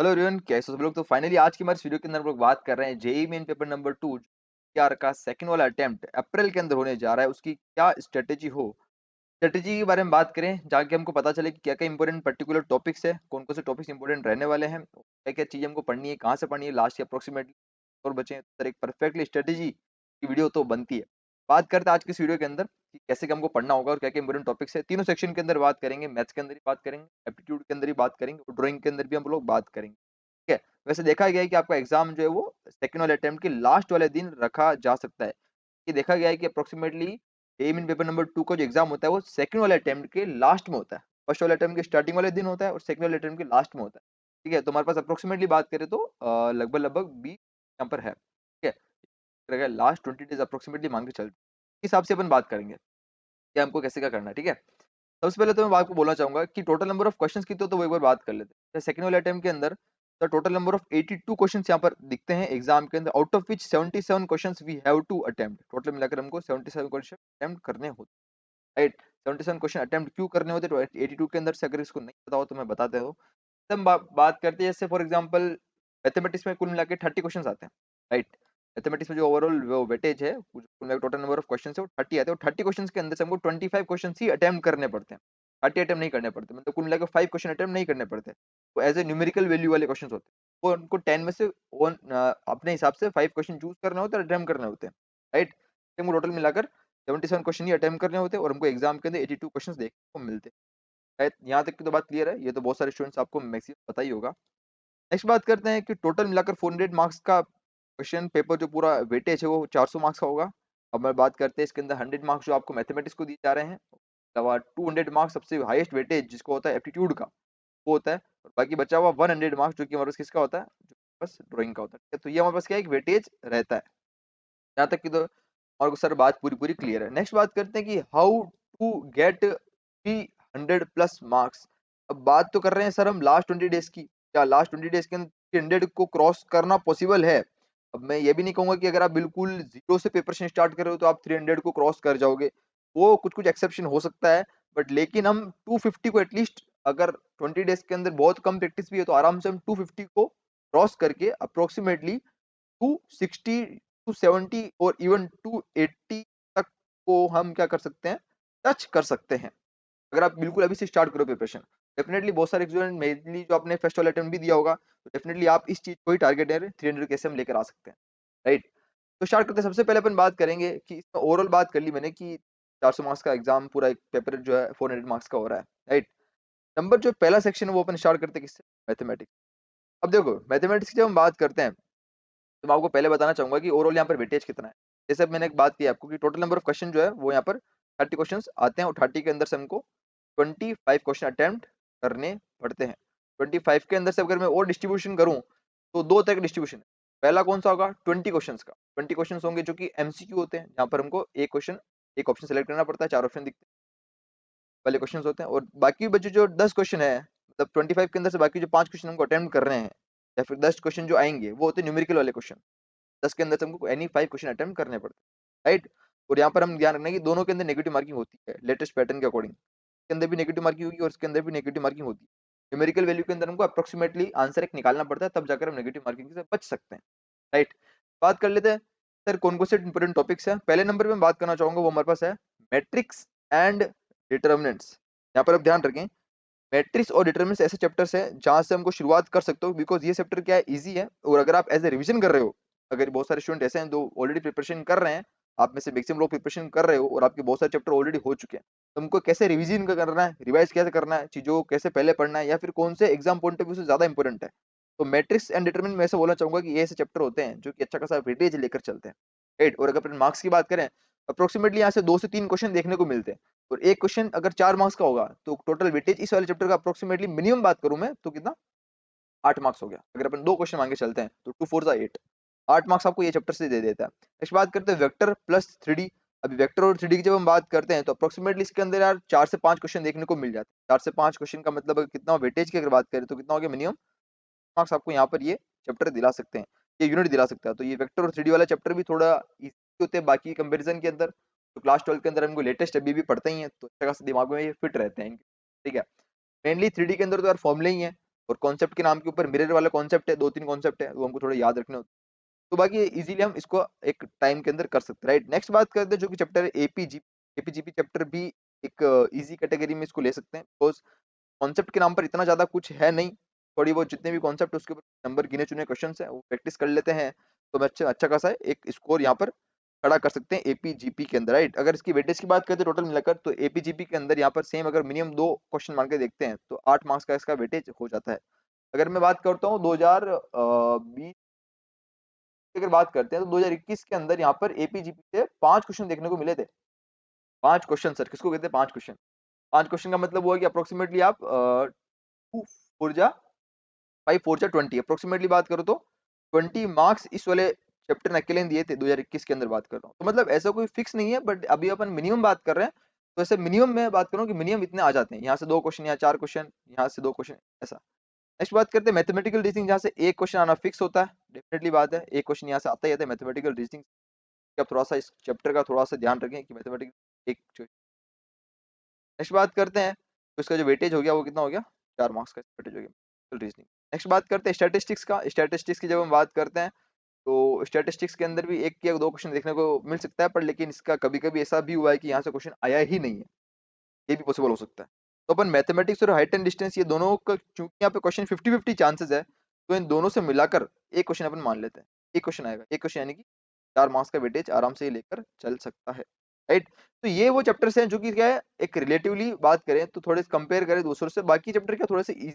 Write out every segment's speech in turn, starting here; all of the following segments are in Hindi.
हेलो एवरीवन, कैसे हो सब लोग। तो फाइनली आज की हमारे इस वीडियो के अंदर हम लोग बात कर रहे हैं जेईई मेन पेपर नंबर 2 आर का सेकंड वाला अटेम्प्ट अप्रैल के अंदर होने जा रहा है। उसकी क्या स्ट्रेटेजी हो, स्ट्रेटेजी के बारे में बात करें जहाँ की हमको पता चले कि क्या क्या इंपॉर्टेंट पर्टिकुलर टॉपिक्स है, कौन कौन से टॉपिक्स इंपॉर्टेंट रहने वाले हैं, क्या क्या चीज़ें हमको पढ़नी है, कहाँ से पढ़नी है, लास्ट की अप्रोक्सीमेटली और बचे तो एक परफेक्टली स्ट्रेटेजी की वीडियो तो बनती है। बात करते हैं आज की इस वीडियो के अंदर कि कैसे क्या हमको पढ़ना होगा और क्या क्या इंपॉर्टेंट टॉपिक्स है। तीनों सेक्शन के अंदर बात करेंगे, मैथ्स के अंदर भी बात करेंगे, एप्टीट्यूड के अंदर भी बात करेंगे और ड्राइंग के अंदर भी हम लोग बात करेंगे। ठीक है, वैसे देखा गया है कि आपका एग्जाम जो है वो सेकंड वाले अटेम्प्ट के लास्ट वाले दिन रखा जा सकता है। ये देखा गया है कि approximately um in paper number 2 का जो एग्जाम होता है वो सेकंड वाले अटेम्प्ट के लास्ट में होता है। फर्स्ट वाले अटेम्प्ट के स्टार्टिंग वाले दिन होता है और सेकंड वाले अटेम्प्ट के लास्ट में होता है। ठीक है, तो हमारे पास अप्रोक्सीमेटली बात करें तो लगभग लगभग 20 यहाँ पर है। ठीक है, लास्ट 20 डेज अप्रोक्सीमेटली मान के चलते इस हिसाब से अपन बात करेंगे कि हमको कैसे क्या करना है। ठीक है, सबसे पहले तो मैं आपको बोलना चाहूंगा कि टोटल नंबर ऑफ क्वेश्चंस की तो वो एक बार बात कर लेते हैं। सेकंड वाले अटेम्प्ट के अंदर the total number of 82 questions यहाँ पर दिखते हैं एग्जाम के अंदर, out of which 77 questions we have to attempt. Total मिलाकर हमको 77 क्वेश्चन अटेम्प्ट करने होते हैं, राइट। 77 क्वेश्चन अटेम्प्ट क्यों करने होते हैं, तो 82 के अंदर से अगर इसको नहीं पता हो तो मैं बताते हो। हम बात करते हैं जैसे फॉर एग्जांपल मैथमेटिक्स में कुल मिला के 30 क्वेश्चंस आते हैं, राइट। मैथमेटिक्स में जो ओवरऑल वो वेटेज है, कुल मिला के टोटल नंबर ऑफ क्वेश्चंस है वो 30 आते हैं और 30 क्वेश्चंस के अंदर से हमको 25 क्वेश्चंस ही अटेम्प्ट करने पड़ते हैं। 30 अटेम्प्ट नहीं करने पड़ते, मतलब कुल मिला के 5 क्वेश्चन अटेम्प्ट नहीं करने पड़ते। वो एज ए न्यूमेरिकल वैल्यू वाले क्वेश्चंस होते हैं, वो उनको 10 में से अपने हिसाब से 5 क्वेश्चन चूज करने होते हैं, अटेम्प्ट करने होते हैं, राइट। हमको टोटल मिलाकर 77 क्वेश्चन ही अटेम्प्ट करने होते हैं और हमको एग्जाम के अंदर 82 क्वेश्चंस देखने को मिलते हैं, राइट। यहाँ तक की तो बात क्लियर है, ये तो बहुत सारे स्टूडेंट्स आपको मैक्सिमम पता ही होगा। नेक्स्ट बात करते हैं कि टोटल मिलाकर 400 मार्क्स का क्वेश्चन पेपर जो पूरा वेटेज है वो 400 मार्क्स का होगा। अब मैं बात करते हैं इसके अंदर 100 मार्क्स जो आपको मैथमेटिक्स को दिए जा रहे हैं, अलावा 200 मार्क्स सबसे हाईएस्ट वेटेज जिसको होता है एप्टीट्यूड का वो होता है, और बाकी बचा हुआ 100 मार्क्स जो कि हमारे पास किसका होता है, जो बस ड्राइंग का होता है। तो ये हमारे पास क्या है, एक वेटेज रहता है। यहाँ तक की तो और सर बात पूरी पूरी क्लियर है। नेक्स्ट बात करते हैं कि how to get 300 plus marks. अब बात तो कर रहे हैं सर हम लास्ट 20 डेज की, क्या लास्ट 20 डेज के अंदर 300 को क्रॉस करना पॉसिबल है। अब मैं ये भी नहीं कहूंगा कि अगर आप बिल्कुल जीरो से प्रिपरेशन स्टार्ट कर रहे हो तो आप 300 को क्रॉस कर जाओगे, वो कुछ कुछ एक्सेप्शन हो सकता है। बट लेकिन हम 250 को एटलीस्ट, अगर 20 डेज के अंदर बहुत कम प्रैक्टिस भी है तो आराम से हम 250 को क्रॉस करके अप्रोक्सीमेटली 260 270 और इवन 280 तक को हम क्या कर सकते हैं, टच कर सकते हैं, अगर आप बिल्कुल अभी से स्टार्ट करो प्रिपरेशन। डेफिनेटली बहुत सारे स्टूडेंट मेनली जो आपने फेस्टिवल अटेम्प्ट भी दिया होगा, तो डेफिनेटली आप इस चीज को ही टारगेट है 300 कैसे हम लेकर आ सकते हैं, राइट। तो स्टार्ट करते हैं। सबसे पहले अपन बात करेंगे कि इसमें ओवरऑल बात कर ली मैंने कि 400 मार्क्स का एग्जाम पूरा एक पेपर जो है 400 मार्क्स का हो रहा है, राइट। नंबर जो पहला सेक्शन है वो अपन स्टार्ट करते हैं किससे, मैथमेटिक्स। अब देखो मैथमेटिक्स की जब हम बात करते हैं तो मैं आपको पहले बताना चाहूंगा कि ओवरऑल यहाँ पर वेटेज कितना है। जैसे अब मैंने एक बात की आपको कि टोटल नंबर ऑफ क्वेश्चन जो है वो यहाँ पर 30 क्वेश्चंस आते हैं और 30 के अंदर से हमको 25 क्वेश्चन अटेम्प्ट करने पड़ते हैं। 25 के अंदर से अगर मैं और डिस्ट्रीब्यूशन करूँ तो दो तरह का डिस्ट्रीब्यूशन है। पहला कौन सा होगा, 20 क्वेश्चन का। 20 क्वेश्चन होंगे जो कि एमसीक्यू होते हैं, जहाँ पर हमको एक क्वेश्चन एक ऑप्शन सेलेक्ट करना पड़ता है, 4 ऑप्शन दिखते हैं वाले क्वेश्चन होते हैं। और बाकी बचे जो 10 क्वेश्चन है, मतलब 25 के अंदर से बाकी जो 5 क्वेश्चन हमको अटेम्प्ट कर रहे हैं या फिर 10 क्वेश्चन जो आएंगे वो होते हैं न्यूमेरिकल वाले क्वेश्चन। 10 के अंदर से हमको एनी 5 क्वेश्चन अटेम्प्ट करने पड़ते हैं, राइट। और यहाँ पर हम ध्यान रखना है कि दोनों के अंदर नेगेटिव मार्किंग होती है लेटेस्ट पैटर्न के अकॉर्डिंग। इसके अंदर भी नेगेटिव मार्किंग होगी और इसके अंदर भी नेगेटिव मार्किंग होती है। न्यूमेरिकल वैल्यू के अंदर हमको अप्रोक्सीमेटली आंसर एक निकालना पड़ता है, तब जाकर हम नेगेटिव मार्किंग से बच सकते हैं, राइट। बात कर लेते हैं सर कौन कौन से इंपोर्टेंट टॉपिक्स हैं। पहले नंबर पे मैं बात करना चाहूंगा वो हमारे पास है मैट्रिक्स एंड डिटर्मिनेंट्स। यहाँ पर आप ध्यान रखें, मैट्रिक्स और डिटरमिनेंट्स ऐसे चैप्टर्स हैं जहां से हमको शुरुआत कर सकते हो, बिकॉज ये चैप्टर क्या है, इजी है। और अगर आप एज ए रिवीजन कर रहे हो, अगर बहुत सारे स्टूडेंट ऐसे हैं जो ऑलरेडी प्रिपरेशन कर रहे हैं, आप में से मैक्सिमम लोग प्रिपरेशन कर रहे हो और आपके बहुत सारे चैप्टर ऑलरेडी हो चुके हैं, तो हमको कैसे रिवीजन करना है, रिवाइज कैसे करना है, चीजों को कैसे पहले पढ़ना है, या फिर कौन से एग्जाम पॉइंट ऑफ व्यू से ज्यादा इंपॉर्टेंट है। तो मैट्रिक्स एंड डिटरमिनेंट में ऐसा बोलना चाहूंगा कि ये ऐसे चैप्टर होते हैं जो कि अच्छा खासा वेटेज लेकर चलते हैं, राइट। और अगर मार्क्स की बात करें, अप्रोक्सीमेटली यहाँ से 2 से 3 क्वेश्चन देखने को मिलते हैं, और एक क्वेश्चन अगर 4 मार्क्स का होगा तो टोटल वेटेज इस वाले चैप्टर का अप्रोक्सीमेटली मिनिमम बात करूं मैं तो कितना, 8 मार्क्स हो गया। अगर अपन दो क्वेश्चन मांगे चलते हैं तो 2 4 जा 8, 8 मार्क्स आपको ये चैप्टर से दे देता है। नेक्स्ट बात करते हैं वेक्टर प्लस 3D। अभी वेक्टर और 3D की जब हम बात करते हैं तो अप्रोक्सीमेटली इसके अंदर यार 4 से 5 क्वेश्चन देखने को मिल जाते हैं। 4 से 5 क्वेश्चन का मतलब कितना वेटेज की अगर बात करें तो कितना हो गया, मिनिमम मार्क्स आपको यहाँ पर ये चैप्टर दिला सकते हैं, ये यूनिट दिला सकता है। तो ये वेक्टर और 3D वाला चैप्टर भी थोड़ा इजी होते हैं बाकी कंपैरिजन के अंदर। तो क्लास 12 के अंदर हमको लेटेस्ट अभी भी पढ़ते ही हैं तो अच्छा खासा दिमाग में ये फिट रहते हैं, ठीक है। मेनली 3D के अंदर तो यार फॉर्मूले ही हैं, और कॉन्सेप्ट के नाम के ऊपर मिरर वाला कॉन्सेप्ट है, 2-3 कॉन्सेप्ट है, वो हमको थोड़ा याद रखने होते हैं। तो बाकी इजीली हम इसको एक टाइम के अंदर कर सकते हैं, राइट। नेक्स्ट बात करते हैं जो कि चैप्टर है एपीजीपी चैप्टर भी एक इजी कैटेगरी में इसको ले सकते हैं, बिकॉज कॉन्सेप्ट के नाम पर इतना ज्यादा कुछ है नहीं, थोड़ी बहुत जितने भी कॉन्सेप्ट उसके ऊपर नंबर गिने चुने क्वेश्चन है वो प्रैक्टिस कर लेते हैं तो मैं अच्छा अच्छा खासा एक स्कोर यहाँ पर खड़ा कर सकते हैं एपीजीपी के अंदर, राइट। अगर इसकी वेटेज की बात करें तो टोटल मिलाकर तो एपीजीपी के अंदर यहाँ पर सेम अगर मिनिमम 2 क्वेश्चन मान के देखते हैं तो 8 मार्क्स का इसका वेटेज हो जाता है। अगर मैं बात करता हूँ 2020 की अगर बात करते हैं तो 2021 के अंदर यहाँ पर एपीजीपी से 5 क्वेश्चन देखने को मिले थे। 5 क्वेश्चन सर, किसको कहते हैं 5 क्वेश्चन? 5 क्वेश्चन का मतलब हुआ कि अप्रोक्सीमेटली आप 2 4 जा 5 4 जा 20 अप्रोक्सीमेटली बात करो तो 20 मार्क्स इस वाले चैप्टर ने अकेले दिए थे 2021 के अंदर बात कर रहा हूँ। तो मतलब ऐसा कोई फिक्स नहीं है, बट अभी अपन मिनिमम बात कर रहे हैं, तो ऐसे मिनिमम में बात करूँ कि मिनिमम इतने आ जाते हैं, यहाँ से 2 क्वेश्चन, यहाँ 4 क्वेश्चन, यहाँ से 2 क्वेश्चन, ऐसा। नेक्स्ट बात करते हैं मैथमेटिकल रीजनिंग, जहाँ से एक क्वेश्चन आना फिक्स होता है, डेफिनेटली बात है, एक क्वेश्चन यहाँ से आता ही आता है मैथमेटिकल रीजनिंग। आप थोड़ा सा इस चैप्टर का थोड़ा सा ध्यान रखें कि मैथमेटिक्स एक। नेक्स्ट बात करते हैं तो इसका जो वेटेज हो गया वो कितना हो गया, 4 मार्क्स का वेटेज हो गया रीजनिंग। नेक्स्ट बात करते हैं स्टैटिस्टिक्स का। स्टैटिस्टिक्स की जब हम बात करते हैं तो स्टैटिस्टिक्स के अंदर भी एक या दो क्वेश्चन देखने को मिल सकता है, पर लेकिन इसका कभी कभी ऐसा भी हुआ है कि यहाँ से क्वेश्चन आया ही नहीं है, ये भी पॉसिबल हो सकता है। तो अपन मैथमेटिक्स और हाइट एंड डिस्टेंस ये दोनों का चूंकि यहाँ पे क्वेश्चन 50-50 चांसेस है, तो इन दोनों से मिलाकर एक क्वेश्चन अपन मान लेते हैं, एक क्वेश्चन आएगा, एक क्वेश्चन यानी कि 4 मार्क्स का वेटेज आराम से ये लेकर चल सकता है, राइट। तो ये वो चैप्टर्स हैं जो कि क्या है, एक रिलेटिवली बात करें तो थोड़े कंपेयर करें दूसरों से, बाकी चैप्टर क्या थोड़े से इजी,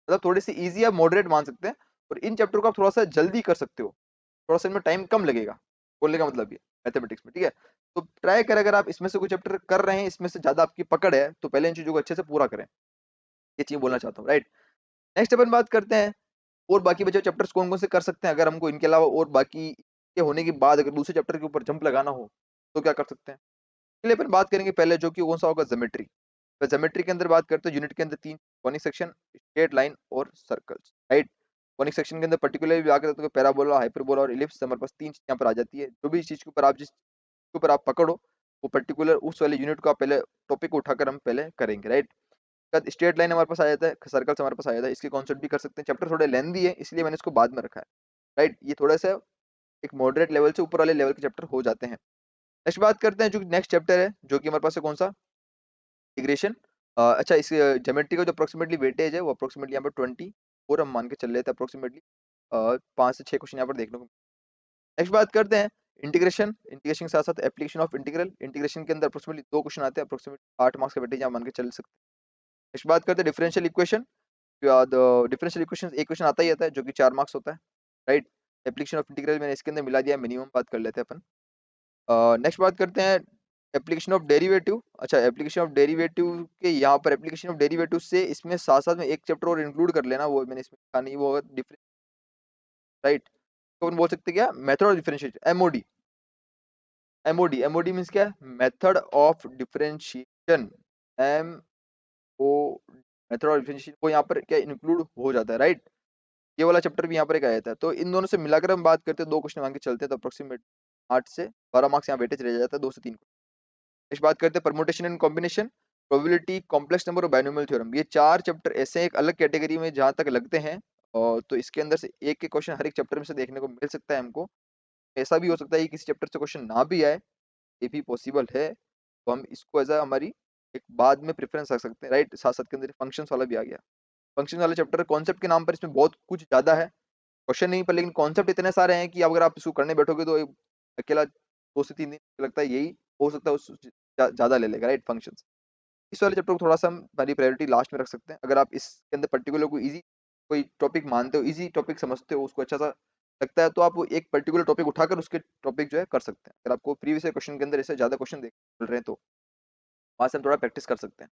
मतलब थोड़े से इजी या मॉडरेट मान सकते हैं, और इन चैप्टर को आप थोड़ा सा जल्दी कर सकते हो, थोड़ा सा इनमें टाइम कम लगेगा, बोलने का मतलब ये मैथमेटिक्स में, ठीक है। तो ट्राई करें, अगर आप इसमें से कोई चैप्टर कर रहे हैं, इसमें से ज्यादा आपकी पकड़ है, तो पहले इन चीजों को अच्छे से पूरा करें, ये चीज बोलना चाहता हूँ, राइट। नेक्स्ट अपन बात करते हैं और बाकी बचे चैप्टर्स कौन कौन से कर सकते हैं, अगर हमको इनके अलावा और बाकी के होने के बाद अगर दूसरे चैप्टर के ऊपर जंप लगाना हो तो क्या कर सकते हैं। चलिए अपन बात करेंगे पहले जो कि कौन सा होगा, ज्योमेट्री। तो ज्योमेट्री के अंदर बात करते हैं यूनिट के अंदर 3 कॉनिक सेक्शन, स्ट्रेट लाइन और सर्कल्स, राइट। कॉनिक सेक्शन के अंदर पर्टिकुलरली बात करते हैं पैराबोला, हाइपरबोला और इलिप्स, हमारे पास 3 चीज यहाँ पर आ जाती है। जो भी चीज के ऊपर आप जिस के ऊपर आप पकड़ो वो पर्टिकुलर उस वाले यूनिट को आप पहले टॉपिक को उठाकर हम पहले करेंगे, राइट। स्ट्रेट लाइन हमारे पास आ जाता है, सर्कल्स हमारे पास आ जाता है, इसके कॉन्सेप्ट भी कर सकते हैं। चैप्टर थोड़े लेंदी है इसलिए मैंने इसको बाद में रखा है, राइट। ये थोड़ा सा एक मॉडरेट लेवल से ऊपर वाले लेवल के चैप्टर हो जाते हैं। नेक्स्ट बात करते हैं जो नेक्स्ट चैप्टर है जो कि हमारे पास है कौन सा, इंटीग्रेशन। अच्छा, इस ज्योमेट्री का जो अप्रोक्सीमेटली वेटेज है वो अप्रोक्सीमेटली यहाँ पर 20 और हम मान के चल रहे थे अप्रोक्सीमेटली 5 से 6 क्वेश्चन यहाँ पर देखने को। नेक्स्ट बात करते हैं इंटीग्रेशन। इंटीग्रेशन के साथ साथ एप्लीकेशन ऑफ इंटीग्रल। इंटीग्रेशन के अंदर अप्रोक्सीमेटली 2 क्वेश्चन आते हैं, अप्रोक्सीमेटली 8 मार्क्स का वेटेज यहाँ मान के चल सकते हैं। नेक्स्ट बात करते हैं डिफरेंशियल इक्वेशन। डिफरेंशियल इक्वेशन एक क्वेश्चन आता ही आता है जो कि 4 मार्क्स होता है, राइट। एप्लीकेशन ऑफ इंटीग्रल मैंने इसके अंदर मिला दिया, मिनिमम बात कर लेते हैं अपन। नेक्स्ट बात करते हैं एप्लीकेशन ऑफ डेरिवेटिव। अच्छा, एप्लीकेशन ऑफ डेरिवेटिव के यहाँ पर एप्लीकेशन ऑफ डेरिवेटिव से इसमें साथ साथ में एक चैप्टर और इंक्लूड कर लेना, वो मैंने इसमें लिखा नहीं, वो डिफरेंस, राइट। तो अपन बोल सकते हैं क्या, method of differentiation, MOD. MOD, MOD means क्या, method of differentiation, M O, method of differentiation को यहाँ पर क्या इंक्लूड हो जाता है, राइट। ये वाला चैप्टर भी यहाँ पर एक आया था। तो इन दोनों से मिलाकर हम बात करते हैं, 2 क्वेश्चन मान के चलते हैं, तो अप्रोक्सीमेट 8 से 12 मार्क्स यहाँ वेटेज रह जाता है, 2 से 3। नेक्स्ट बात करते हैं permutation and combination, probability, complex number और बायनोमियल थ्योरम। ये 4 चैप्टर ऐसे एक अलग कैटेगरी में जहाँ तक लगते हैं, और तो इसके अंदर से एक एक क्वेश्चन हर एक चैप्टर में से देखने को मिल सकता है हमको। ऐसा भी हो सकता है कि किसी चैप्टर से क्वेश्चन ना भी आए, ये भी पॉसिबल है, तो हम इसको एज हमारी एक बाद में प्रेफरेंस रख सकते हैं, राइट। साथ साथ के अंदर फंक्शंस वाला भी आ गया। फंक्शन वाला चैप्टर कॉन्सेप्ट के नाम पर इसमें बहुत कुछ ज्यादा है, क्वेश्चन नहीं पर लेकिन कॉन्सेप्ट इतने सारे हैं कि अगर आप इसको करने बैठोगे तो अकेला 2 से 3 दिन लगता है, यही हो सकता है उस ज्यादा ले लेगा, राइट, फंक्शन। इस वाले चैप्टर को थोड़ा सा हम हमारी प्रायोरिटी लास्ट में रख सकते हैं। अगर आप इसके अंदर पर्टिकुलर कोई इजी कोई टॉपिक मानते हो, इजी टॉपिक समझते हो, उसको अच्छा सा लगता है, तो आप वो एक पर्टिकुलर टॉपिक उठाकर उसके टॉपिक जो है कर सकते हैं। अगर आपको प्रीवियस क्वेश्चन के अंदर ऐसे ज्यादा क्वेश्चन देख मिल रहे हैं तो वहां से हम थोड़ा प्रैक्टिस कर सकते हैं।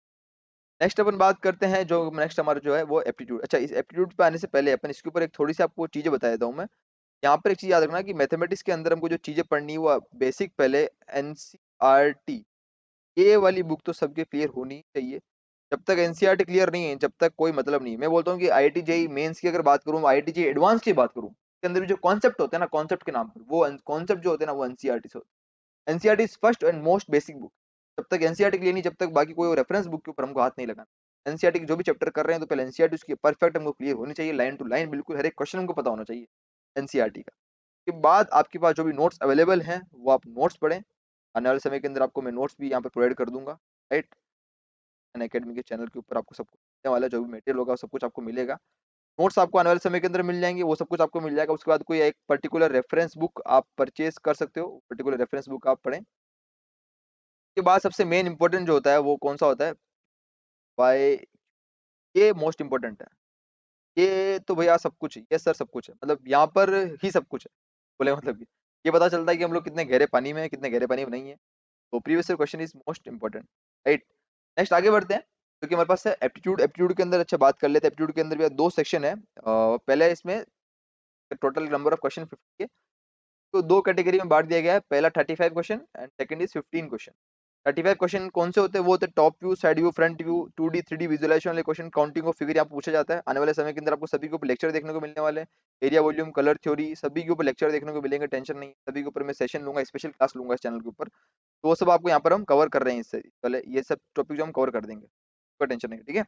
नेक्स्ट अपन बात करते हैं जो नेक्स्ट हमारा जो है वो एप्टीट्यूड। अच्छा, इस एप्टीट्यूड पे आने से पहले अपन इसके ऊपर एक थोड़ी सी आपको चीजें बता देता हूँ मैं। यहाँ पर एक चीज याद रखना कि मैथमेटिक्स के अंदर हमको जो चीजें पढ़नी है वो बेसिक पहले एनसीईआरटी, ये वाली बुक तो सबके क्लियर होनी चाहिए। जब तक एनसीईआरटी क्लियर नहीं है, जब तक कोई मतलब नहीं है। मैं बोलता हूँ कि आईआईटी जेईई मेंस की अगर बात करूँ, आईआईटी जेईई एडवांस की बात करूँ, इसके अंदर भी जो कॉन्सेप्ट होते हैं ना, कॉन्सेप्ट के नाम पर वो कॉन्सेप्ट जो होते हैं ना वो एनसीईआरटी से होते हैं। NCERT is first and most basic book. जब तक एनसीईआरटी क्लियर नहीं, जब तक बाकी कोई रेफरेंस बुक के ऊपर हमको हाथ नहीं लगाना। एनसीईआरटी के जो भी चैप्टर कर रहे हैं तो पहले एनसीईआरटी उसकी परफेक्ट हमको क्लियर होनी चाहिए, लाइन टू लाइन बिल्कुल हर एक क्वेश्चन हमको पता होना चाहिए एनसीईआरटी का। उसके बाद आपके पास जो भी नोट्स अवेलेबल हैं वो आप नोट्स पढ़ें। आने वाले समय के अंदर आपको मैं नोट्स भी यहाँ पे प्रोवाइड कर दूंगा, राइट। अनअकैडमी के चैनल के ऊपर आपको सब कुछ मिलने वाला है, जो भी मटेरियल होगा सब कुछ आपको मिलेगा। नोट्स आपको आने वाले समय के अंदर मिल जाएंगे, वो सब कुछ आपको मिल जाएगा। उसके बाद कोई एक पर्टिकुलर रेफरेंस बुक आप परचेज कर सकते हो, पर्टिकुलर रेफरेंस बुक आप पढ़ें। उसके बाद सबसे मेन इंपॉर्टेंट जो होता है वो कौन सा होता है, बाय, ये मोस्ट इंपॉर्टेंट है। ये तो भैया सब कुछ है, ये सर सब कुछ है, मतलब यहाँ पर ही सब कुछ है, बोले मतलब ये पता चलता है कि हम लोग कितने गहरे पानी में है, कितने गहरे पानी में नहीं है। तो previous question is most important, right. Next आगे बढ़ते हैं, क्योंकि हमारे पास है एप्टीट्यूड। एप्टीट्यूड के अंदर अच्छा बात कर लेते हैं। एप्टीट्यूड के अंदर भी दो सेक्शन है। पहले इसमें टोटल नंबर ऑफ क्वेश्चन 50 है, तो दो कैटेगरी में बांट दिया गया है। पहला 35 question and second is 15 question. 35 question कौन से होते हैं, वो होते हैं top view, side view, front view, 2D 3D visualisation वाले क्वेश्चन, काउंटिंग ऑफ फिगर यहाँ पूछा जाता है। आने वाले समय के अंदर आपको सभी के ऊपर लेक्चर देखने को मिलने वाले हैं। एरिया वॉल्यूम, कलर थ्योरी, सभी के ऊपर लेक्चर देखने को मिलेंगे, टेंशन नहीं। सभी के ऊपर मैं सेशन लूंगा, स्पेशल क्लास लूंगा इस चैनल के ऊपर, तो वो सब आपको यहाँ पर हम कवर कर रहे हैं। इससे पहले ये सब टॉपिक जो हम कवर कर देंगे, कोई टेंशन नहीं, ठीक है।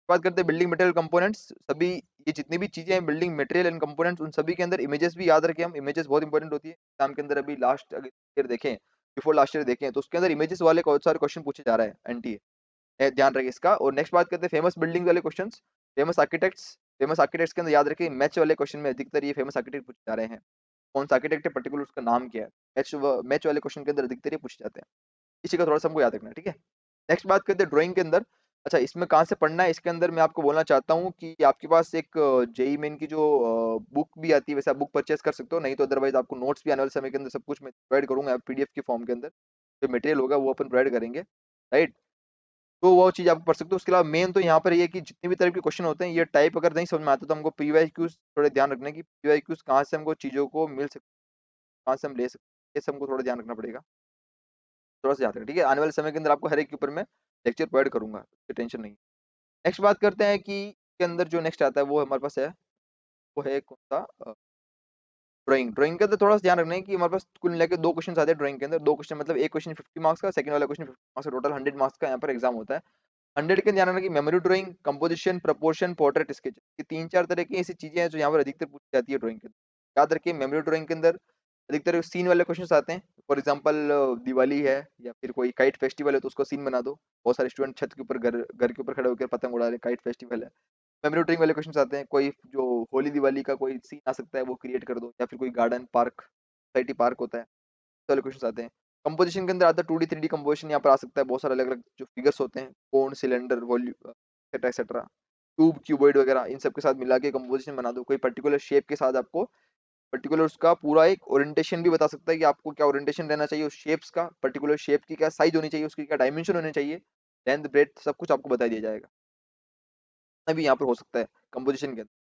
बात करते हैं बिल्डिंग मटेरियल कंपोनेंट्स। सभी ये जितनी भी चीजें हैं बिल्डिंग मटेरियल एंड कंपोनेंट्स, उन सभी के अंदर इमेजेस भी याद रखें हम। इमेजेस बहुत इंपॉर्टेंट होती है एग्जाम के अंदर। अभी लास्ट ईयर देखें, बिफोर लास्ट ईयर देखें, तो उसके अंदर इमेजेस वाले बहुत सारे क्वेश्चन पूछे जा रहे हैं एनटीए, ध्यान रखें इसका। और नेक्स्ट बात करते हैं फेमस बिल्डिंग वाले question, famous architects. Famous architects के अंदर याद रखें मैच वाले क्वेश्चन में अधिकतर ये फेमस आर्किटेक्ट पूछे जा रहे हैं। कौन सा आर्किटेक्ट है पर्टिकुलर, उसका नाम क्या है, मैच वाले क्वेश्चन के अंदर अधिकतर ये पूछे जाते हैं। इसी का थोड़ा सा हमको याद रखना है, ठीक है। नेक्स्ट बात करते हैं ड्राइंग के अंदर। अच्छा, इसमें कहाँ से पढ़ना है, इसके अंदर मैं आपको बोलना चाहता हूँ कि आपके पास एक जेई मेन की जो बुक भी आती है, वैसे आप बुक परचेस कर सकते हो, नहीं तो अदरवाइज आपको नोट्स भी आने वाले समय के अंदर सब कुछ मैं प्रोवाइड करूंगा पीडीएफ के फॉर्म के अंदर। जो मटेरियल होगा वो अपन प्रोवाइड करेंगे, राइट। तो वो चीज़ आप पढ़ सकते हो। उसके अलावा मेन तो यहाँ पर ये है कि जितने भी तरह के क्वेश्चन होते हैं, ये टाइप अगर नहीं समझ में आता तो हमको पीवाईक्यूज थोड़े ध्यान रखने की, पीवाईक्यूज कहाँ से हमको चीज़ों को मिल सकती है, कहाँ से हम ले सकते हैं, ये सब हमको थोड़ा ध्यान रखना पड़ेगा, थोड़ा सा याद रखें, ठीक है। आने वाले समय के अंदर आपको हर एक के ऊपर मैं लेक्चर प्रोवाइड करूंगा, कोई टेंशन नहीं। नेक्स्ट बात करते हैं कि के अंदर जो नेक्स्ट आता है वो हमारे पास है, वो है कौन सा, ड्राइंग। ड्राइंग के अंदर थोड़ा सा ध्यान रखना है कि हमारे पास कुल मिला के दो क्वेश्चन आते हैं ड्राइंग के अंदर। दो क्वेश्चन मतलब एक क्वेश्चन 50 मार्क्स का, सेकंड वाला क्वेश्चन 50 मार्क्स का, टोटल 100 मार्क्स का यहाँ पर एग्जाम होता है। 100 के ध्यान रखना कि memory drawing, composition, proportion, portrait, sketch, ये तीन चार तरह की ऐसी चीजें हैं जो यहाँ पर अधिकतर पूछी जाती है ड्राइंग के अंदर। याद रखिए मेमोरी ड्राइंग के अंदर अधिकतर सीन वाले क्वेश्चन आते हैं। फॉर एग्जाम्पल दिवाली है या फिर कोई काइट फेस्टिवल है तो उसको सीन बना दो। बहुत सारे स्टूडेंट छत के ऊपर, घर घर के ऊपर खड़े होकर पतंग उड़ा रहे हैं, काइट फेस्टिवल है। मेमोरी ड्राइंग वाले क्वेश्चन आते हैं, कोई जो होली दिवाली का कोई सीन आ सकता है वो क्रिएट कर दो, या फिर कोई गार्डन पार्क, सोसाइटी पार्क होता है, वाले क्वेश्चन आते हैं। कंपोजिशन के अंदर आता है 2D 3D कंपोजिशन, यहाँ पर आ सकता है। बहुत सारे अलग अलग जो फिगर्स होते हैं, cone, cylinder, volume, etcetera etcetera, cube, cuboid वगैरह, इन सब के साथ मिला के कंपोजिशन बना दो। कोई पर्टिकुलर शेप के साथ आपको पर्टिकुलर उसका पूरा एक ओरिएंटेशन भी बता सकता है कि आपको क्या ओरिएंटेशन रहना चाहिए उस शेप्स का, पर्टिकुलर शेप की क्या साइज होनी चाहिए, उसकी क्या डायमेंशन होने चाहिए, लेंथ ब्रेथ सब कुछ आपको बता दिया जाएगा। अभी यहाँ पर हो सकता है कंपोजिशन के अंदर।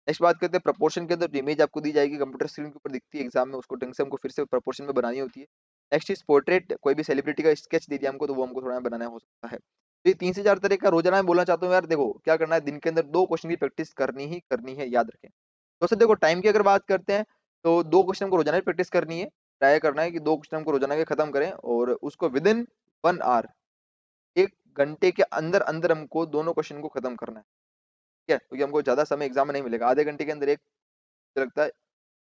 नेक्स्ट बात करते हैं प्रपोर्शन के अंदर। जो इमेज आपको दी जाएगी कंप्यूटर स्क्रीन के ऊपर दिखती है एग्जाम में, उसको ढंग से हमको फिर से प्रपोर्शन में बनानी होती है। नेक्स्ट इज पोर्ट्रेट, कोई भी सेलिब्रिटी का स्केच दे दिया हमको तो वो हमको थोड़ा बनाना हो सकता है। तो ये 3 से 4 तरह का रोजाना मैं बोलना चाहता हूँ यार। देखो क्या करना है, दिन के अंदर दो क्वेश्चन की प्रैक्टिस करनी ही करनी है, याद रखें। तो सर देखो टाइम की अगर बात करते हैं तो दो क्वेश्चन को रोजाना प्रैक्टिस करनी है। ट्राई करना है कि दो क्वेश्चन हमको रोजाना के खत्म करें और उसको विद इन 1 आवर, 1 घंटे के अंदर अंदर हमको दोनों क्वेश्चन को खत्म करना है, ठीक है। क्योंकि हमको ज्यादा समय एग्जाम में नहीं मिलेगा, आधे घंटे के अंदर एक, मुझे लगता है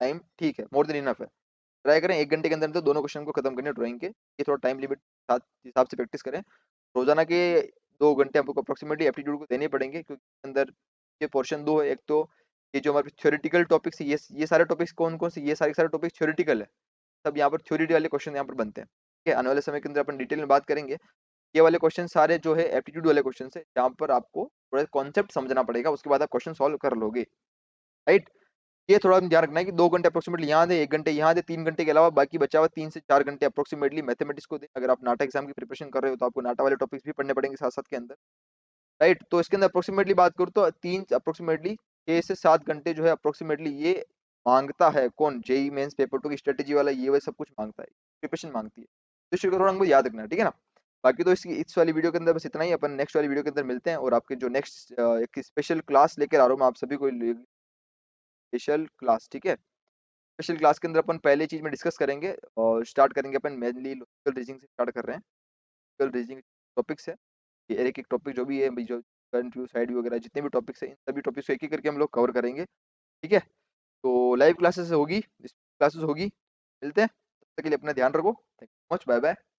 टाइम ठीक है, मोर देन इनफ है। ट्राई करें 1 घंटे के अंदर अंदर दोनों क्वेश्चन को खत्म करने ड्राइंग के। ये थोड़ा टाइम लिमिट साथ हिसाब से प्रैक्टिस करें। रोजाना के 2 घंटे हमको अप्रोक्सीमेटली एप्टीट्यूड को देने पड़ेंगे, क्योंकि अंदर ये पोर्शन दो है। एक तो ये जो हमारे थ्योरेटिकल टॉपिक्स, ये सारे टॉपिक्स कौन कौन से, ये सारे टॉपिक्स थ्योरेटिकल है। सब यहाँ पर थ्योरी वाले क्वेश्चन यहाँ पर बनते हैं, ठीक है। आने वाले समय के अंदर अपन डिटेल में बात करेंगे। ये वाले क्वेश्चन सारे जो है एप्टीट्यूड वाले क्वेश्चन है, जहाँ पर आपको थोड़ा कॉन्सेप्ट समझना पड़ेगा, उसके बाद आप क्वेश्चन सॉल्व कर लोगे, राइट। ये थोड़ा ध्यान रखना है कि 2 घंटे अप्रोक्सीमेटली यहाँ दे, 1 घंटे यहाँ दे, 3 घंटे के अलावा बाकी बचा हुआ 3 से 4 घंटे अप्रोक्सीमेटली मैथमेटिक्स को दे। अगर आप नाटा एग्जाम की प्रिपरेशन कर रहे हो तो आपको नाटा वाले टॉपिक्स भी पढ़ने पड़ेंगे साथ साथ के अंदर, राइट। तो इसके अंदर अप्रोक्सीमेटली बात करूँ तो तीन अप्रोक्सीमेटली 6 से 7 घंटे जो है अप्रोक्सीमेटली ये मांगता है। कौन, जेई मेंस पेपर 2 की स्ट्रेटेजी वाला ये सब कुछ मांगता है, प्रिपरेशन मांगती है। तो इस चीज को थोड़ा हमको याद रखना है, ठीक है ना। बाकी तो इस वाली वीडियो के अंदर बस इतना ही। अपन नेक्स्ट वाली वीडियो के अंदर मिलते हैं, और आपके जो नेक्स्ट एक स्पेशल क्लास लेकर आ रहा हूँ मैं आप सभी को, स्पेशल क्लास, ठीक है। स्पेशल क्लास के अंदर अपन पहले चीज में डिस्कस करेंगे और स्टार्ट करेंगे अपन मेनली लॉजिकल रीजनिंग से स्टार्ट कर रहे हैं। लॉजिकल रीजनिंग टॉपिक्स है, ये एक एक टॉपिक जो भी है जो करंट व्यू, साइड व्यू वगैरह जितने भी टॉपिक्स हैं, इन सभी टॉपिक्स को एक-एक करके हम लोग कवर करेंगे, ठीक है? तो लाइव क्लासेस होगी, क्लासेस होगी, मिलते हैं, तब तक के लिए अपना ध्यान रखो। Thank you so much, bye-bye.